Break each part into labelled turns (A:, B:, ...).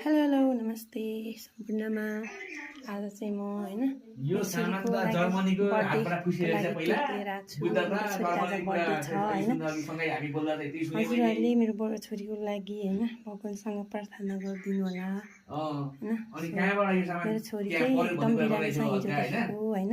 A: hello hello नमस्ते सम्पूर्णमा आज चाहिँ म हैन
B: यो सामान त जर्मनीको हातबाट खुसी रहेछ पहिला बुद्ध र जर्मनीको सुन्दरीसँगै हामी बोल्दा त यति सुने
A: हजुरहरूले मेरो बडो छोरीको लागि हैन भगवानसँग प्रार्थना गरिदिनु होला हैन
B: अनि कहाँबाट यो सामान
A: मेरो छोरी चाहिँ एकदम बिरामी छ हिजोदेखिको हैन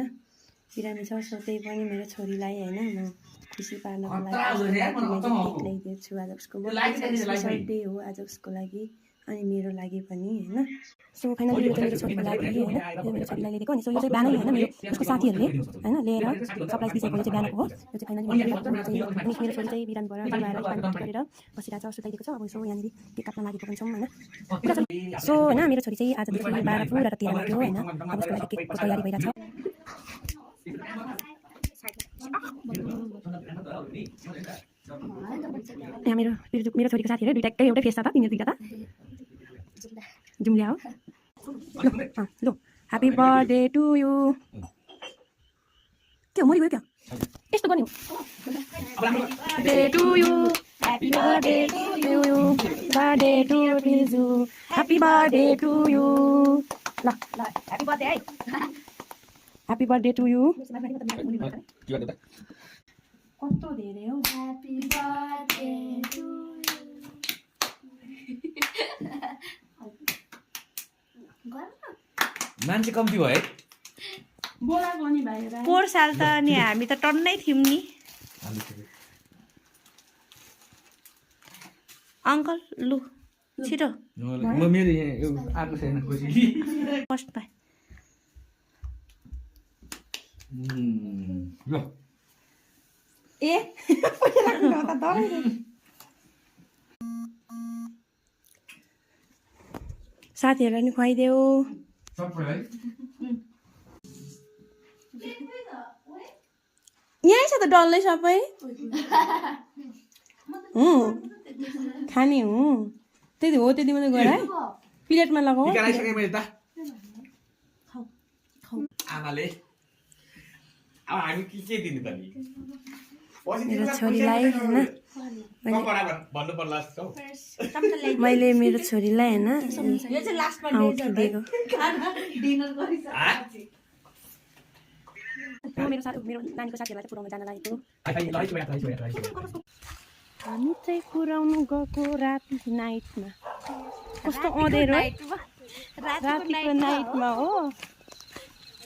A: बिरामी छ सो त्यही पनि मेरो छोरीलाई हैन म खुसी पार्नको लागि केक ल्याइदिन्छु आज उसको स्पेशल डे हो आज उसको लागि अनि मेरो लागि पनि हैन सो फाइनली यो चाहिँ मेरो छोरीको लागि हैन यो मेरो छोरीलाई ल्याइदिएको अनि सो यो चाहिँ बिहानै हैन मेरो उसको साथीहरूले हैन ल्याएर सरप्राइज दिएको यो चाहिँ बिहानको हो यो चाहिँ फाइनली मेरो छोरी चाहिँ बिरामी भएर बिमार पानी गरेर बसिरहेको छ सुताइदिएको छ अब सो यहाँनिर केक काट्न लागेको पनि छौँ हैन सो हैन मेरो छोरी चाहिँ आजदेखि 12 पुरा रात 13 लाग्यो हैन अब उसको लागि केकको तयारी भइरहेको छ यहाँ मेरो छोरीको साथीहरू दुईटा एउटै फेस छ त तिनीहरू दुईटा त जुम्ल्या हो लो ह्यापी बर्थडे टु यु के हो मरिगयो क्या यस्तो गर्ने हो birthday to you happy birthday to you birthday to Riju happy birthday to you ल ह्यापी बर्थडे है ह्यापी बर्थडे टु यु कस्तो धेरै हो ह्यापी बर्थडे टु
B: मान्छे कम्ती भयो है
A: बोलाको नि भाइ
C: पोहोर साल त अनि हामी त टन्नै थियौँ नि अङ्कल लु छिटो
B: म मेरो आएको छैन खुसी
C: फर्स्ट पाए
B: ल
A: ए साथीहरूलाई नि खुवाइदेऊ यहीँ छ त डल्लै सबै खाने हो त्यति हो त्यति मात्रै गएर प्लेटमा लगाऊ
B: आमाले अब हामी के दिनु त नि
A: मेरो छोरीलाई हैन मैले मेरो छोरीलाई हैन दिएको मेरो नानीको साथीहरूलाई पुऱ्याउन जान लागेको हामी चाहिँ पुऱ्याउनु गएको राति नाइटमा कस्तो अँधेरो रातिको नाइटमा हो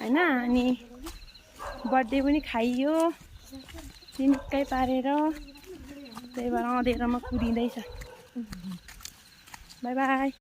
A: हैन अनि बर्थडे पनि खाइयो निकै पारेर त्यही भएर अँधेरोमा कुदिँदैछ बाई बाई